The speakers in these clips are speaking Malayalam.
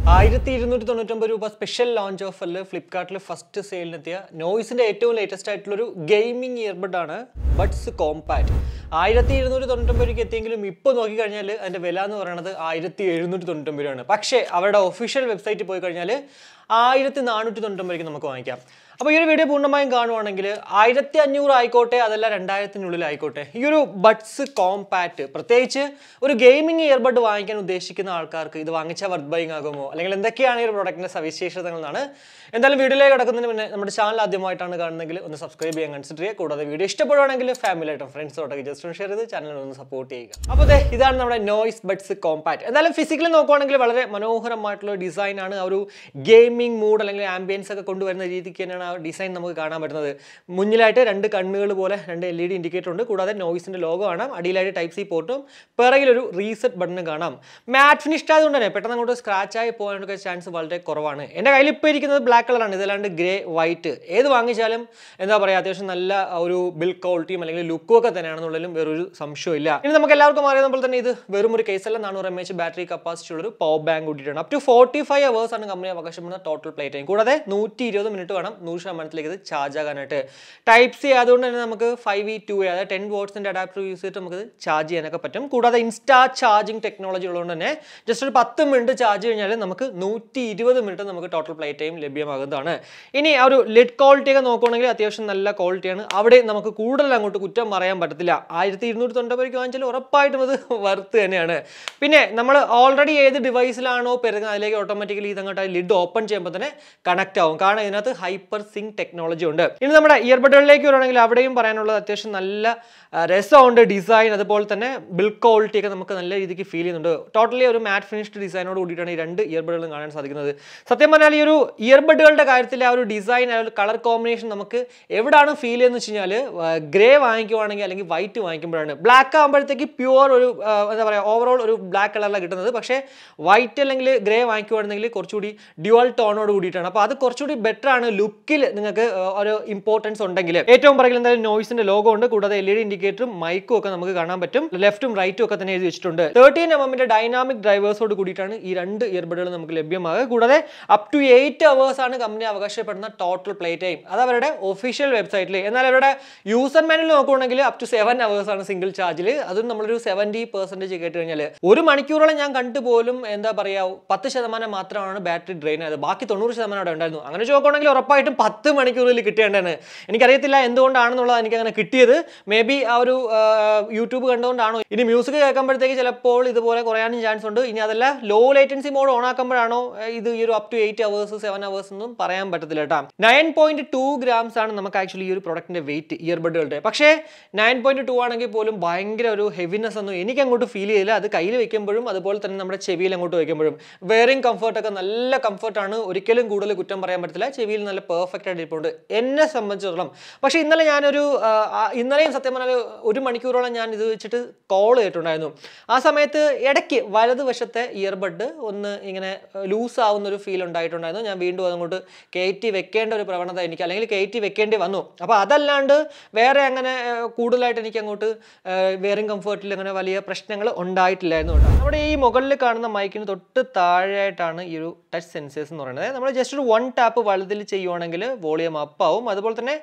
₹1299 സ്പെഷ്യൽ ലോഞ്ച് ഓഫറിൽ ഫ്ലിപ്കാർട്ടിൽ ഫസ്റ്റ് സെയിലിനെത്തിയ നോയ്സിന്റെ ഏറ്റവും ലേറ്റസ്റ്റ് ആയിട്ടുള്ള ഒരു ഗെയിമിംഗ് ഇയർബഡ് ആണ് ബഡ്സ് കോമ്പാക്ട്. ₹1299 എത്തിയെങ്കിലും ഇപ്പോൾ നോക്കിക്കഴിഞ്ഞാൽ അതിന്റെ വില എന്ന് പറയുന്നത് ₹1799 ആണ്. പക്ഷേ അവരുടെ ഒഫീഷ്യൽ വെബ്സൈറ്റിൽ പോയി കഴിഞ്ഞാൽ ₹1499 നമുക്ക് വാങ്ങിക്കാം. അപ്പോൾ ഈ ഒരു വീഡിയോ പൂർണ്ണമായും കാണുവാണെങ്കിൽ 1500 ആയിക്കോട്ടെ, അതല്ല 2000-നുള്ളിൽ ആയിക്കോട്ടെ, ഈ ഒരു ബഡ്സ് കോമ്പാക്ട് പ്രത്യേകിച്ച് ഒരു ഗെയിമിംഗ് ഇയർബഡ് വാങ്ങിക്കാൻ ഉദ്ദേശിക്കുന്ന ആൾക്കാർക്ക് ഇത് വാങ്ങിച്ചാൽ വർത്ത് ബൈങ് ആകുമോ, അല്ലെങ്കിൽ എന്തൊക്കെയാണ് ഈ ഒരു പ്രൊഡക്റ്റിന്റെ സവിശേഷതകൾ എന്നാണ്. എന്തായാലും വീഡിയോയിലേക്ക് കിടക്കുന്നതിന് മുന്നേ നമ്മുടെ ചാനൽ ആദ്യമായിട്ടാണ് കാണുന്നതെങ്കിൽ ഒന്ന് സബ്സ്ക്രൈബ് ചെയ്യാൻ കൺസിഡർ ചെയ്യുക. കൂടാതെ വീഡിയോ ഇഷ്ടപ്പെടുവാണെങ്കിൽ ഫാമിലിയായിട്ടും ഫ്രണ്ട്സോട്ടൊക്കെ ജസ്റ്റ് ഒന്ന് ഷെയർ ചെയ്ത് ചാനലിൽ ഒന്ന് സപ്പോർട്ട് ചെയ്യുക. അപ്പോൾ ഇതാണ് നമ്മുടെ നോയ്സ് ബഡ്സ് കോമ്പാക്ട്. എന്തായാലും ഫിസിക്കലി നോക്കുവാണെങ്കിൽ വളരെ മനോഹരമായിട്ടുള്ള ഡിസൈൻ ആണ്. ഒരു ഗെയിമിംഗ് മൂഡ് അല്ലെങ്കിൽ ആംബിയൻസ് ഒക്കെ കൊണ്ടുവരുന്ന രീതിക്ക് തന്നെയാണ് ആ ഡിസൈൻ നമുക്ക് കാണാൻ പറ്റുന്നത്. മുന്നിലായിട്ട് 2 കണ്ണുകൾ പോലെ 2 LED ഇൻഡിക്കേറ്റർ ഉണ്ട്. കൂടാതെ നോയ്സിന്റെ ലോഗോ കാണാം. അടിയിലായിട്ട് ടൈപ്പ് സി പോർട്ടും പിറകിലൊരു റീസെറ്റ് ബട്ടണും കാണാം. മാറ്റ് ഫിനിഷ്ഡ് ആയതുകൊണ്ട് തന്നെ പെട്ടെന്ന് അങ്ങോട്ട് സ്ക്രാച്ച് ആയി പോകാനൊക്കെ ചാൻസ് വളരെ കുറവാണ്. എൻ്റെ കയ്യിൽ ഇപ്പോൾ ഇരിക്കുന്നത് ബ്ലാക്ക് കളറാണ്. ഇതല്ലാണ്ട് ഗ്രേ, വൈറ്റ് ഏത് വാങ്ങിച്ചാലും എന്താ പറയുക, അത്യാവശ്യം നല്ല ഒരു ബിൽഡ് ക്വാളിറ്റിയും അല്ലെങ്കിൽ ലുക്കും ഒക്കെ തന്നെയാണെന്നുള്ളതിലും വേറൊരു സംശയമില്ല. ഇനി നമുക്ക് എല്ലാവർക്കും അറിയുന്ന പോലെ തന്നെ ഇത് വെറും ഒരു കേസല്ല, 400 mAh ബാറ്ററി കപ്പാസിറ്റി ഉള്ളൊരു പവർ ബാങ്ക് കൂട്ടിയിട്ടാണ്. അപ് ടു 45 hours ആണ് കമ്പനി അവകാശപ്പെടുന്ന ടോട്ടൽ പ്ലേ ടൈം. കൂടാതെ 120 മിനിറ്റ് വേണം 100% ഇത് ചാർജ് ആകാനായിട്ട്. ടൈപ്പ് സി ആയതുകൊണ്ട് തന്നെ നമുക്ക് 5V2A അതായത് 10 wattsന്റെ അഡാപ്റ്റർ യൂസ് ചെയ്തിട്ട് നമുക്ക് ചാർജ് ചെയ്യാനൊക്കെ പറ്റും. കൂടാതെ ഇൻസ്റ്റാ ചാർജിങ് ടെക്നോളജി ഉള്ളതുകൊണ്ട് തന്നെ ജസ്റ്റ് ഒരു 10 മിനിറ്റ് ചാർജ് കഴിഞ്ഞാൽ നമുക്ക് 120 മിനിറ്റ് നമുക്ക് ടോട്ടൽ പ്ലേ ടൈം ലഭ്യമാകുന്നതാണ്. ഇനി ആ ഒരു ലിഡ് ക്വാളിറ്റി ഒക്കെ നോക്കുകയാണെങ്കിൽ അത്യാവശ്യം നല്ല ക്വാളിറ്റിയാണ്. അവിടെ നമുക്ക് കൂടുതൽ അങ്ങോട്ട് കുറ്റം പറയാൻ പറ്റത്തില്ല. 1299 വാങ്ങിച്ചാൽ ഉറപ്പായിട്ടും അത് വർത്ത് തന്നെയാണ്. പിന്നെ നമ്മൾ ഓൾറെഡി ഏത് ഡിവൈസിലാണോ പെരുന്നത് അതിലേക്ക് ഓട്ടോമാറ്റിക്കലി ഇതങ്ങോട്ട് ലിഡ് ഓപ്പൺ ചെയ്യുമ്പോൾ തന്നെ കണക്ട് ആവും. കാരണം ഇതിനകത്ത് ഹൈപ്പർ സിങ്ക് ടെക്നോളജി ഉണ്ട്. ഇനി നമ്മുടെ ഇയർബഡുകളിലേക്ക് വരുവാണെങ്കിൽ അവിടെയും പറയാനുള്ളത് അത്യാവശ്യം നല്ല രസമുണ്ട് ഡിസൈൻ. അതുപോലെ തന്നെ ബിൽഡ് ക്വാളിറ്റി ഒക്കെ നമുക്ക് നല്ല രീതിക്ക് ഫീൽ ചെയ്യുന്നുണ്ട്. ടോട്ടലി ഒരു മാറ്റ് ഫിനിഷ്ഡ് ഡിസൈനോട് കൂടിയിട്ടാണ് ഈ 2 ഇയർബഡുകളും കാണാൻ സാധിക്കുന്നത്. സത്യം പറഞ്ഞാൽ ഈ ഒരു ഇയർബഡുകളുടെ കാര്യത്തിൽ ആ ഒരു ഡിസൈൻ, ആ ഒരു കളർ കോമ്പിനേഷൻ നമുക്ക് എവിടെയാണ് ഫീൽ ചെയ്യുന്നത് വെച്ച് കഴിഞ്ഞാൽ ഗ്രേ വാങ്ങിക്കുവാണെങ്കിൽ അല്ലെങ്കിൽ വൈറ്റ് വാങ്ങിക്കുമ്പോഴാണ്. ബ്ലാക്ക് ആകുമ്പോഴത്തേക്ക് പ്യുവർ ഒരു എന്താ പറയുക ഓവറോൾ ഒരു ബ്ലാക്ക് കളറിലാണ് കിട്ടുന്നത്. പക്ഷേ വൈറ്റ് അല്ലെങ്കിൽ ഗ്രേ വാങ്ങിക്കുവാണെങ്കിൽ കുറച്ചുകൂടി ഡ്യുവൽ ടോണോട് കൂടിയിട്ടാണ്. അപ്പോൾ അത് കുറച്ചുകൂടി ബെറ്റർ ആണ് ലുക്കിൽ നിങ്ങൾക്ക് ഒരു ഇമ്പോർട്ടൻസ് ഉണ്ടെങ്കിൽ. ഏറ്റവും പുറകിൽ എന്തായാലും നോയ്സിന്റെ ലോഗോ ഉണ്ട്. കൂടാതെ LED ഇൻഡിക്കേറ്ററും മൈക്കും ഒക്കെ നമുക്ക് കാണാൻ പറ്റും. ലെഫ്റ്റും റൈറ്റും ഒക്കെ തന്നെ എഴുതി വെച്ചിട്ടുണ്ട്. 13mm ഡൈനാമിക് ഡ്രൈവേഴ്സോട് കൂടിയിട്ടാണ് ഈ 2 ഇയർബഡുകൾ നമുക്ക് ലഭ്യമാകുക. കൂടാതെ അപ് ടു 8 hours ആണ് കമ്പനി അവകാശപ്പെടുന്ന ടോട്ടൽ പ്ലേ ടൈം. അത് അവരുടെ ഒഫീഷ്യൽ വെബ്സൈറ്റിൽ. എന്നാൽ അവരുടെ യൂസർ മാനുവൽ നോക്കുകയാണെങ്കിൽ അപ് ടു 7 hours ആണ് സിംഗിൾ ചാർജിൽ. അതും നമ്മളൊരു 70% കേട്ട് കഴിഞ്ഞാൽ 1 മണിക്കൂറോളം ഞാൻ കണ്ടുപോലും എന്താ പറയുക 10% മാത്രമാണ് ബാറ്ററി ഡ്രെയിൻ ആയത്. ബാക്കി 90% അവിടെ ഉണ്ടായിരുന്നു. അങ്ങനെ നോക്കുകയാണെങ്കിൽ ഉറപ്പായിട്ടും 10 മണിക്കൂറിൽ കിട്ടേണ്ടതാണ്. എനിക്കറിയത്തില്ല എന്തുകൊണ്ടാണെന്നുള്ളത് എനിക്ക് അങ്ങനെ കിട്ടിയത്. മേ ബി ആ ഒരു യൂട്യൂബ് കണ്ടുകൊണ്ടാണോ. ഇനി മ്യൂസിക് കേൾക്കുമ്പോഴത്തേക്ക് ചിലപ്പോൾ ഇതുപോലെ കുറയാനും ചാൻസ് ഉണ്ട്. ഇനി അതല്ല ലോ ലേറ്റൻസി മോഡ് ഓൺ ആക്കുമ്പോഴാണോ ഇത് ഈ ഒരു അപ് ടു 8 hours 7 hours ഒന്നും പറയാൻ പറ്റത്തില്ല കേട്ടോ. 9.2 grams ആണ് നമുക്ക് ആക്ച്വലി ഈ ഒരു പ്രൊഡക്റ്റിന്റെ വെയിറ്റ് ഇയർബഡുകളുടെ. പക്ഷേ 9.2 ആണെങ്കിൽ പോലും ഭയങ്കര ഒരു ഹെവിനെസ് ഒന്നും എനിക്ക് അങ്ങോട്ട് ഫീൽ ചെയ്യില്ല. അത് കയ്യിൽ വെക്കുമ്പോഴും അതുപോലെ തന്നെ നമ്മുടെ ചെവിയിൽ അങ്ങോട്ട് വയ്ക്കുമ്പോഴും വെയറിംഗ് കംഫർട്ടൊക്കെ നല്ല കംഫർട്ടാണ്. ഒരിക്കലും കൂടുതൽ കുറ്റം പറയാൻ പറ്റത്തില്ല. ചെവിയിൽ നല്ല പെർഫെക്റ്റ് ആയിട്ട് ഇരിപ്പുണ്ട് എന്നെ സംബന്ധിച്ചിടത്തോളം. പക്ഷേ ഇന്നലെ ഇന്നലെയും സത്യം പറഞ്ഞാൽ 1 മണിക്കൂറോളം ഞാൻ ഇത് വെച്ചിട്ട് കോൾ ചെയ്തിട്ടുണ്ടായിരുന്നു. ആ സമയത്ത് ഇടയ്ക്ക് വലതുവശത്തെ ഇയർബഡ് ഒന്ന് ഇങ്ങനെ ലൂസ് ആവുന്ന ഒരു ഫീൽ ഉണ്ടായിട്ടുണ്ടായിരുന്നു. ഞാൻ വീണ്ടും അതങ്ങോട്ട് കയറ്റി വെക്കേണ്ട ഒരു പ്രവണത എനിക്ക്, അല്ലെങ്കിൽ കയറ്റി വെക്കേണ്ടി വന്നു. അപ്പോൾ അതല്ലാണ്ട് വേറെ അങ്ങനെ കൂടുതലായിട്ട് എനിക്ക് അങ്ങോട്ട് വെയറിംഗ് കംഫർട്ടിൽ അങ്ങനെ വലിയ പ്രശ്നങ്ങൾ ഉണ്ടായിട്ടില്ലായിരുന്നു കേട്ടോ. നമ്മുടെ ഈ മുകളിൽ കാണുന്ന മൈക്കിന് തൊട്ട് താഴെയായിട്ടാണ് ഈ ഒരു ടച്ച് സെൻസേഴ്സ് എന്ന് പറയുന്നത്. നമ്മൾ ജസ്റ്റ് ഒരു 1 ടാപ്പ് വലതിൽ ചെയ്യുവാണെങ്കിൽ വോളിയം അപ്പ് ആവും. അതുപോലെ തന്നെ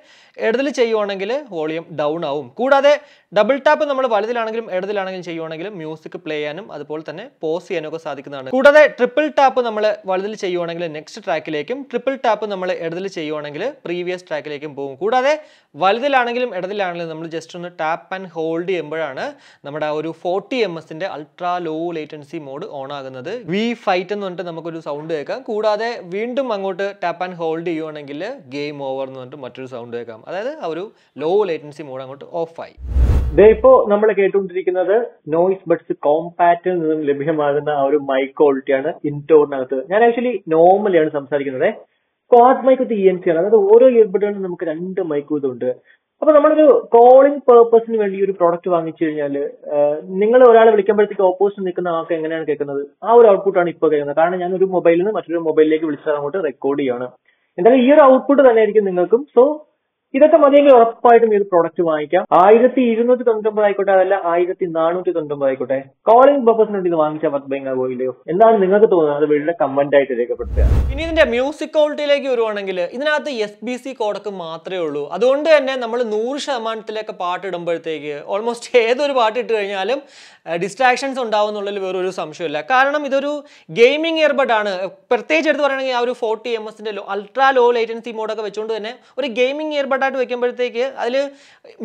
ഇടതിൽ ചെയ്യുവാണെങ്കിൽ വോളിയം ഡൗൺ ആവും. കൂടാതെ ഡബിൾ ടാപ്പ് നമ്മൾ വലതിലാണെങ്കിലും ഇടതിലാണെങ്കിലും ചെയ്യുവാണെങ്കിലും മ്യൂസിക് പ്ലേ ചെയ്യാനും അതുപോലെ തന്നെ പോസ് ചെയ്യാനും ഒക്കെ സാധിക്കുന്നതാണ്. കൂടാതെ ട്രിപ്പിൾ ടാപ്പ് നമ്മൾ വലതിൽ ചെയ്യുവാണെങ്കിൽ നെക്സ്റ്റ് ട്രാക്കിലേക്കും, ട്രിപ്പിൾ ടാപ്പ് നമ്മൾ ഇടതിൽ ചെയ്യുവാണെങ്കിൽ പ്രീവിയസ് ട്രാക്കിലേക്കും പോകും. കൂടാതെ വലതിലാണെങ്കിലും ഇടതിലാണെങ്കിലും നമ്മൾ ജസ്റ്റ് ഒന്ന് ടാപ്പ് ആൻഡ് ഹോൾഡ് ചെയ്യുമ്പോഴാണ് നമ്മുടെ ഒരു 40 ms ultra low latency mode on ആകുന്നത്. V5 എന്ന് പറഞ്ഞിട്ട് നമുക്കൊരു സൗണ്ട് കേൾക്കാം. കൂടാതെ വീണ്ടും അങ്ങോട്ട് ടാപ്പ് ആൻഡ് ഹോൾഡ് ചെയ്യുവാണെങ്കിൽ ഗെയിം ഓവർ എന്ന് പറഞ്ഞിട്ട് മറ്റൊരു സൗണ്ട് കേൾക്കാം. അതായത് ആ ഒരു ലോ ലേറ്റൻസി മോഡ് അങ്ങോട്ട് ഓഫായി. ഇപ്പോ നമ്മൾ കേട്ടുകൊണ്ടിരിക്കുന്നത് നോയ്സ് ബഡ്സ് കോമ്പാക്റ്റിൽ നിന്നും ലഭ്യമാകുന്ന ആ ഒരു മൈക്ക് ക്വാളിറ്റിയാണ് ഇൻഡോറിനകത്ത്. ഞാൻ ആക്ച്വലി നോർമലിയാണ് സംസാരിക്കുന്നത്. ക്വാഡ് മൈക്ക് വിത്ത് ENC ആണ്. അതായത് ഓരോ ഇയർബഡിനും നമുക്ക് 2 മൈക്ക് ഇതുണ്ട്. അപ്പൊ നമ്മളൊരു കോളിംഗ് പേർപ്പസിന് വേണ്ടി ഒരു പ്രോഡക്റ്റ് വാങ്ങിച്ചു കഴിഞ്ഞാൽ നിങ്ങൾ ഒരാളെ വിളിക്കുമ്പോഴത്തേക്ക് ഓപ്പോസിറ്റ് നിൽക്കുന്ന ആൾക്ക് എങ്ങനെയാണ് കേൾക്കുന്നത്, ആ ഒരു ഔട്ട്പുട്ടാണ് ഇപ്പോൾ കേൾക്കുന്നത്. കാരണം ഞാൻ ഒരു മൊബൈലിൽ നിന്ന് മറ്റൊരു മൊബൈലിലേക്ക് വിളിച്ചാൽ അങ്ങോട്ട് റെക്കോർഡ് ചെയ്യാണ്. എന്തായാലും ഈ ഒരു ഔട്ട്പുട്ട് തന്നെ ആയിരിക്കും നിങ്ങൾക്കും. സോ ഇതൊക്കെ മതിയെങ്കിൽ ഉറപ്പായിട്ടും ഈ ഒരു പ്രോഡക്റ്റ് വാങ്ങിക്കാം. 1299 ആയിക്കോട്ടെ, അതല്ല 1499 ആയിക്കോട്ടെ, കോളിംഗ് പർപ്പസിന് വേണ്ടി ഇത് വാങ്ങിച്ചാൽ വർത്ത് ബൈങ് ആവോ ഇല്ലയോ? എന്താണ് നിങ്ങൾക്ക് തോന്നുന്നത്? അത് വീടിന്റെ കമന്റ് ആയിട്ട് രേഖപ്പെടുത്തുക. ഇനി ഇതിന്റെ മ്യൂസിക് ക്വാളിറ്റിയിലേക്ക് വരുവാണെങ്കിൽ ഇതിനകത്ത് USB-C കോഡൊക്കെ മാത്രമേ ഉള്ളൂ. അതുകൊണ്ട് തന്നെ നമ്മൾ 100% പാട്ട് ഇടുമ്പോഴത്തേക്ക് ഓൾമോസ്റ്റ് ഏതൊരു പാട്ട് ഇട്ട് കഴിഞ്ഞാലും ഡിസ്ട്രാക്ഷൻസ് ഉണ്ടാവും എന്നുള്ളതിൽ വേറൊരു സംശയമില്ല. കാരണം ഇതൊരു ഗെയിമിംഗ് ഇയർബഡ് ആണ്. പ്രത്യേകിച്ച് എടുത്ത് പറയുകയാണെങ്കിൽ ആ ഒരു 40 ms അൾട്രാ ലോ ലേറ്റൻസി മോഡൊക്കെ വെച്ചുകൊണ്ട് തന്നെ ഒരു ഗെയിമിംഗ് ഇയർബഡായിട്ട് വെക്കുമ്പോഴത്തേക്ക് അതിൽ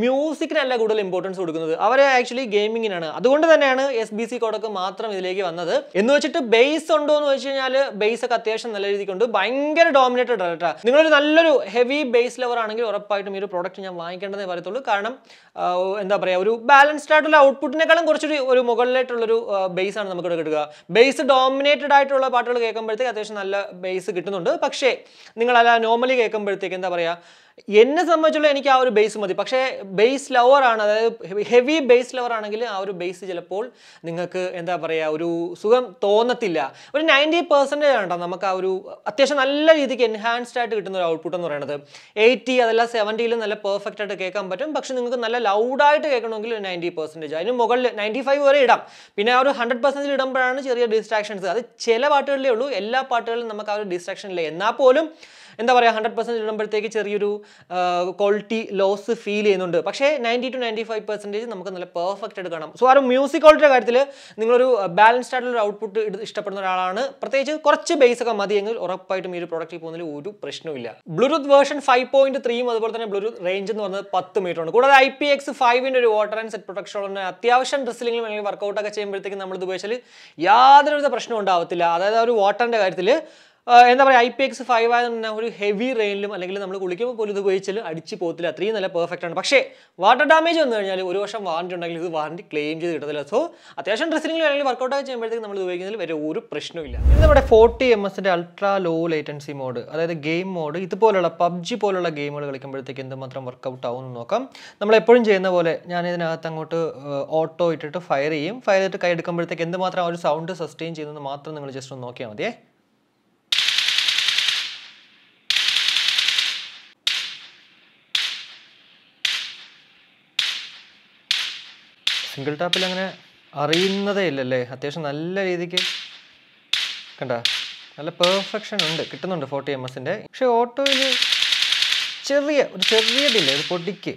മ്യൂസിക്കിനല്ല കൂടുതൽ ഇമ്പോർട്ടൻസ് കൊടുക്കുന്നത്, അവരെ ആക്ച്വലി ഗെയിമിങ്ങിനാണ്. അതുകൊണ്ട് തന്നെയാണ് USB-C കോഡൊക്കെ മാത്രം ഇതിലേക്ക് വന്നത്. എന്ന് വെച്ചിട്ട് ബേസ് ഉണ്ടോ എന്ന് വെച്ച് കഴിഞ്ഞാൽ ബേസ് ഒക്കെ അത്യാവശ്യം നല്ല രീതിക്കുണ്ട്. ഭയങ്കര ഡോമിനേറ്റഡ് ആണ് കേട്ടോ. നിങ്ങളൊരു നല്ലൊരു ഹെവി ബേസ് ലവർ ആണെങ്കിൽ ഉറപ്പായിട്ടും ഈ ഒരു പ്രോഡക്റ്റ് ഞാൻ വാങ്ങിക്കേണ്ടതേ പറയത്തുള്ളൂ. കാരണം എന്താ പറയുക, ഒരു ബാലൻസ്ഡ് ആയിട്ടുള്ള ഔട്ട്പുട്ടിനേക്കാളും കുറച്ചൊരു ഒരു മുകളിലായിട്ടുള്ളൊരു ബേസ് ആണ് നമുക്കിവിടെ കിട്ടുക. ബേസ് ഡോമിനേറ്റഡ് ആയിട്ടുള്ള പാട്ടുകൾ കേൾക്കുമ്പോഴത്തേക്ക് അത്യാവശ്യം നല്ല ബേസ് കിട്ടുന്നുണ്ട്. പക്ഷേ നിങ്ങളല്ല നോർമലി കേൾക്കുമ്പോഴത്തേക്ക് എന്താ പറയുക, എന്നെ സംബന്ധിച്ചുള്ള എനിക്ക് ആ ഒരു ബേസ് മതി. പക്ഷേ ബേസ് ലവർ ആണ്, അതായത് ഹെവി ബേസ് ലവർ ആണെങ്കിൽ ആ ഒരു ബേസ് ചിലപ്പോൾ നിങ്ങൾക്ക് എന്താ പറയുക ഒരു സുഖം തോന്നത്തില്ല. ഒരു 90% ആണ് നമുക്ക് ആ ഒരു അത്യാവശ്യം നല്ല രീതിക്ക് എൻഹാൻസ്ഡ് ആയിട്ട് കിട്ടുന്ന ഒരു ഔട്ട്പുട്ട് എന്ന് പറയുന്നത്. 80 അതല്ല 70 നല്ല പെർഫെക്റ്റ് ആയിട്ട് കേൾക്കാൻ പറ്റും. പക്ഷെ നിങ്ങൾക്ക് നല്ല ലൗഡായിട്ട് കേൾക്കണമെങ്കിൽ 90%, അതിന് മുകളിൽ 95 വരെ ഇടാം. പിന്നെ ആ ഒരു 100% ഇടുമ്പോഴാണ് ചെറിയ ഡിസ്ട്രാക്ഷൻസ്. അത് ചില പാട്ടുകളിലേ ഉള്ളൂ, എല്ലാ പാട്ടുകളിലും നമുക്ക് ആ ഒരു ഡിസ്ട്രാക്ഷൻ ഇല്ല. എന്നാൽ പോലും എന്താ പറയുക 100% ഇടുമ്പോഴത്തേക്ക് ചെറിയൊരു ക്വാളിറ്റി ലോസ് ഫീൽ ചെയ്യുന്നുണ്ട്. പക്ഷേ 90 to 95% നമുക്ക് നല്ല പെർഫെക്റ്റ് ആയിട്ട് കാണാം. സോ ആ ഒരു മ്യൂസിക് ക്വാളിറ്റിയുടെ കാര്യത്തിൽ നിങ്ങളൊരു ബാലൻസ്ഡ് ആയിട്ടുള്ള ഒരു ഔട്ട്പുട്ട് ഇഷ്ടപ്പെടുന്ന ഒരാളാണ്, പ്രത്യേകിച്ച് കുറച്ച് ബേസ് ഒക്കെ മതിയെങ്കിൽ ഉറപ്പായിട്ടും ഈ ഒരു പ്രോഡക്റ്റിൽ പോകുന്നതിൽ ഒരു പ്രശ്നവുമില്ല. ബ്ലൂടൂത്ത് വേർഷൻ 5.3 അതുപോലെ തന്നെ ബ്ലൂടൂത്ത് റേഞ്ച് എന്ന് പറയുന്നത് 10 മീറ്റർ ആണ്. കൂടാതെ IPX5 ഒരു വാട്ടർ ആൻഡ് സെറ്റ് പ്രൊട്ടക്ഷൻ ഉണ്ട്. അത്യാവശ്യം ഡ്രസ്സിലെങ്കിലും അല്ലെങ്കിൽ വർക്കൗട്ടൊക്കെ ചെയ്യുമ്പോഴത്തേക്ക് നമ്മൾ ഇത് ഉപയോഗിച്ചാൽ യാതൊരുവിധ പ്രശ്നം ഉണ്ടാവത്തില്ല. അതായത് ആ ഒരു വാട്ടറിൻ്റെ കാര്യത്തിൽ എന്താ പറയുക, IPX5 ആയതുകൊണ്ട് ഒരു ഹെവി റെയിനിലും അല്ലെങ്കിൽ നമ്മൾ കുളിക്കുമ്പോൾ പോലും ഇത് ഉപയോഗിച്ചാൽ അടിച്ച് പോകത്തില്ല, അത്രയും നല്ല പെർഫെക്റ്റ് ആണ്. പക്ഷേ വാട്ടർ ഡാമേജ് വന്നു കഴിഞ്ഞാൽ 1 വർഷം വാറണ്ടി ഉണ്ടെങ്കിൽ ഇത് വാറണ്ടി ക്ലെയിം ചെയ്ത് കിട്ടത്തില്ല. സോ അത്യാവശ്യം ഡ്രസ്സിലെങ്കിലും അല്ലെങ്കിൽ വർക്കൗട്ടൊക്കെ ചെയ്യുമ്പോഴത്തേക്ക് നമ്മൾ ഉപയോഗിക്കുന്നതിൽ വരെ ഒരു പ്രശ്നമില്ല. ഇത് നമ്മുടെ 40 ms ultra low latency mode, അതായത് ഗെയിം മോഡ്, ഇതുപോലുള്ള PUBG പോലുള്ള ഗെയിമുകൾ കളിക്കുമ്പോഴത്തേക്ക് എന്തുമാത്രം വർക്കൗട്ട് ആവും എന്ന് നോക്കാം. നമ്മളെപ്പോഴും ചെയ്യുന്ന പോലെ ഞാൻ ഇതിനകത്ത് അങ്ങോട്ട് ഓട്ടോ ഇട്ടിട്ട് ഫയർ ചെയ്യും. ഫയർ ചെയ്തിട്ട് കൈ എടുക്കുമ്പോഴത്തേക്ക് എന്തുമാത്രം ആ ഒരു സൗണ്ട് സസ്റ്റെയിൻ ചെയ്യുന്നത് മാത്രം നിങ്ങൾ ജസ്റ്റ് ഒന്ന് നോക്കിയാൽ മതിയേ. സിംഗിൾ ടാപ്പിൽ അങ്ങനെ അറിയുന്നതേ ഇല്ലല്ലേ. അത്യാവശ്യം നല്ല രീതിക്ക് കണ്ട നല്ല പെർഫെക്ഷൻ ഉണ്ട്, കിട്ടുന്നുണ്ട് 40 ms. പക്ഷെ ഓട്ടോയിൽ ചെറിയ ഡിലേ, ഒരു പൊടിക്ക്,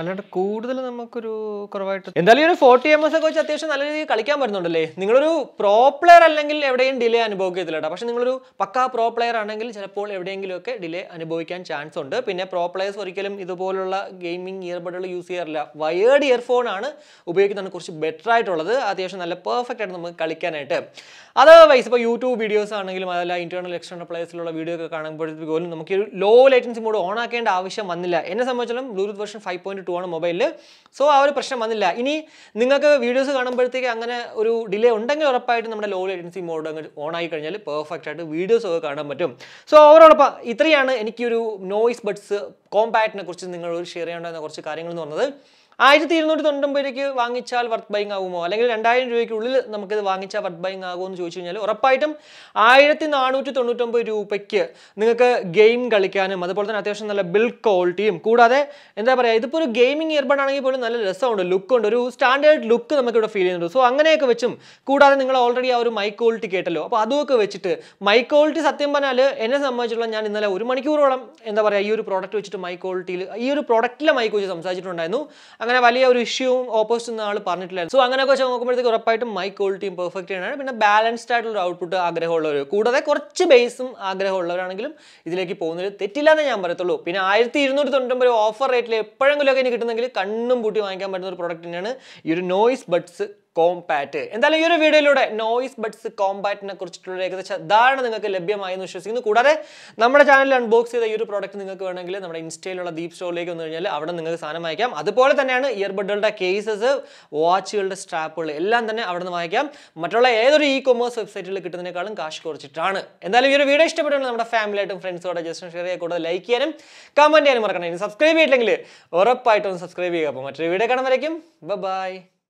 അല്ലാണ്ട് കൂടുതൽ നമുക്കൊരു കുറവായിട്ട്. എന്തായാലും ഒരു 40 ms ഒക്കെ വെച്ച് അത്യാവശ്യം നല്ല രീതിയിൽ കളിക്കാൻ പറ്റുന്നുണ്ടല്ലേ. നിങ്ങളൊരു പ്രോ പ്ലെയർ അല്ലെങ്കിൽ എവിടെയും ഡിലേ അനുഭവിക്കത്തില്ല. പക്ഷെ നിങ്ങളൊരു പക്കാ പ്രോ പ്ലെയർ ആണെങ്കിൽ ചിലപ്പോൾ എവിടെയെങ്കിലുമൊക്കെ ഡിലേ അനുഭവിക്കാൻ ചാൻസ് ഉണ്ട്. പിന്നെ പ്രോ പ്ലെയേഴ്സ് ഒരിക്കലും ഇതുപോലുള്ള ഗെയിമിംഗ് ഇയർബഡുകൾ യൂസ് ചെയ്യാറില്ല. വയേർഡ് ഇയർഫോൺ ആണ് ഉപയോഗിക്കുന്നതാണ് കുറച്ച് ബെറ്റർ ആയിട്ടുള്ളത്, അത്യാവശ്യം നല്ല പെർഫെക്റ്റ് ആയിട്ട് നമുക്ക് കളിക്കാനായിട്ട്. അതർവൈസ് ഇപ്പോൾ യൂട്യൂബ് വീഡിയോസ് ആണെങ്കിലും അതല്ല ഇന്റേണൽ എക്സ്റ്റേണൽ പ്ലേസിലുള്ള വീഡിയോ ഒക്കെ കാണുമ്പോഴത്തേക്ക് പോലും നമുക്ക് ഒരു ലോ ലേറ്റൻസി മോഡ് ഓൺ ആക്കേണ്ട ആവശ്യം വന്നില്ല. എന്നെ സംബന്ധിച്ചിടത്തോളം ബ്ലൂടൂത്ത് വേർഷൻ 5.2 ആണ് മൊബൈലിൽ. സോ ആ ഒരു പ്രശ്നം വന്നില്ല. ഇനി നിങ്ങൾക്ക് വീഡിയോസ് കാണുമ്പോഴത്തേക്ക് അങ്ങനെ ഒരു ഡിലേ ഉണ്ടെങ്കിൽ ഉറപ്പായിട്ട് നമ്മുടെ ലോ ലേറ്റൻസി മോഡ് അങ്ങ് ഓൺ ആയി കഴിഞ്ഞാൽ പെർഫെക്റ്റ് ആയിട്ട് വീഡിയോസ് ഒക്കെ കാണാൻ പറ്റും. സോ ഓവറോൾ ഇത്രയാണ് എനിക്കൊരു നോയ്സ് ബഡ്സ് കോമ്പാക്റ്റിനെ കുറിച്ച് നിങ്ങളോട് ഷെയർ ചെയ്യേണ്ടുന്ന കുറച്ച് കാര്യങ്ങൾ എന്ന് പറഞ്ഞത്. 1299 രൂപയ്ക്ക് വാങ്ങിച്ചാൽ വർത്ത് ബൈങ് ആകുമോ, അല്ലെങ്കിൽ 2000 രൂപയ്ക്കുള്ളിൽ നമുക്കിത് വാങ്ങിച്ചാൽ വർത്ത് ബൈങ് ആകുമോ എന്ന് ചോദിച്ചു കഴിഞ്ഞാൽ ഉറപ്പായിട്ടും 1499 രൂപയ്ക്ക് നിങ്ങൾക്ക് ഗെയിം കളിക്കാനും അതുപോലെ തന്നെ അത്യാവശ്യം നല്ല ബിൽഡ് ക്വാളിറ്റിയും, കൂടാതെ എന്താ പറയുക, ഇതിപ്പോൾ ഒരു ഗെയിമിംഗ് ഇയർബഡ് ആണെങ്കിൽ പോലും നല്ല രസമുണ്ട്, ലുക്കുണ്ട്, ഒരു സ്റ്റാൻഡേർഡ് ലുക്ക് നമുക്കിവിടെ ഫീൽ ചെയ്യുന്നുണ്ട്. സോ അങ്ങനെയൊക്കെ വെച്ചും, കൂടാതെ നിങ്ങൾ ഓൾറെഡി ആ ഒരു മൈക്ക് ക്വാളിറ്റി കേട്ടല്ലോ, അപ്പോൾ അതുമൊക്കെ വെച്ചിട്ട് മൈക്ക് ക്വാളിറ്റി സത്യം പറഞ്ഞാൽ എന്നെ സംബന്ധിച്ചുള്ള ഞാൻ ഇന്നലെ 1 മണിക്കൂറോളം എന്താ പറയുക ഈ ഒരു പ്രോഡക്റ്റ് വെച്ചിട്ട് മൈക്ക് ക്വാളിറ്റിയിൽ ഈ ഒരു പ്രോഡക്റ്റിലെ മൈക്ക് വെച്ച് സംസാരിച്ചിട്ടുണ്ടായിരുന്നു. അങ്ങനെ വലിയ ഒരു ഇഷ്യൂവും ഓപ്പോസിറ്റ് ഒന്നും ആൾ പറഞ്ഞിട്ടില്ലായിരുന്നു. സോ അങ്ങനെയൊക്കെ വെച്ച് നോക്കുമ്പോഴത്തേക്ക് ഉറപ്പായിട്ടും മൈക്ക് ക്വാളിറ്റിയും പെർഫെക്റ്റ് ആണ്. പിന്നെ ബാലൻസ്ഡ് ആയിട്ടുള്ള ഒരു ഔട്ട്പുട്ട് ആഗ്രഹമുള്ളവർ, കൂടാതെ കുറച്ച് ബേസും ആഗ്രഹമുള്ളവരാണെങ്കിലും ഇതിലേക്ക് പോകുന്നതിൽ തെറ്റില്ല എന്ന് ഞാൻ പറയത്തുള്ളൂ. പിന്നെ 1299 ഓഫർ റേറ്റിൽ എപ്പോഴെങ്കിലും ഒക്കെ ഇനി കിട്ടുന്നെങ്കിൽ കണ്ണും പൂട്ടി വാങ്ങിക്കാൻ പറ്റുന്ന ഒരു പ്രോഡക്റ്റ് തന്നെയാണ് ഈ ഒരു നോയ്സ് ബഡ്സ് കോമ്പാക്റ്റ്. എന്തായാലും ഈ ഒരു വീഡിയോയിലൂടെ നോയ്സ് ബഡ്സ് കോമ്പാക്റ്റിനെ കുറിച്ചിട്ടുള്ള ഏകദേശം ധാരണ നിങ്ങൾക്ക് ലഭ്യമായി എന്ന് വിശ്വസിക്കുന്നു. കൂടാതെ നമ്മുടെ ചാനലിൽ അൺബോക്സ് ചെയ്ത ഈ ഒരു പ്രോഡക്റ്റ് നിങ്ങൾക്ക് വേണമെങ്കിൽ നമ്മുടെ ഇൻസ്റ്റയിലുള്ള DeepZstoreലേക്ക് വന്നു കഴിഞ്ഞാൽ അവിടെ നിങ്ങൾക്ക് സാധനം വാങ്ങിക്കാം. അതുപോലെ തന്നെയാണ് ഇയർബഡുകളുടെ കേസസ്, വാച്ചുകളുടെ സ്ട്രാപ്പുകൾ എല്ലാം തന്നെ അവിടെ നിന്ന് വാങ്ങിക്കാം. മറ്റുള്ള ഏതൊരു ഇ-കൊമേഴ്സ് വെബ്സൈറ്റിൽ കിട്ടുന്നതിനേക്കാളും കാശ് കുറച്ചിട്ടാണ്. എന്തായാലും ഈ ഒരു വീഡിയോ ഇഷ്ടപ്പെട്ടാൽ നമ്മുടെ ഫാമിലിയായിട്ടും ഫ്രണ്ട്സോടെ ജസ്റ്റ് ഷെയർ ചെയ്യുക, കൂടാതെ ലൈക്ക് ചെയ്യാനും കമന്റ് ചെയ്യാനും മറക്കണം. ഇനി സബ്സ്ക്രൈബ് ചെയ്തില്ലെങ്കിൽ ഉറപ്പായിട്ടും സബ്സ്ക്രൈബ് ചെയ്യുക. അപ്പോൾ മറ്റൊരു വീഡിയോ കാണുമ്പോഴേക്കും ബൈ.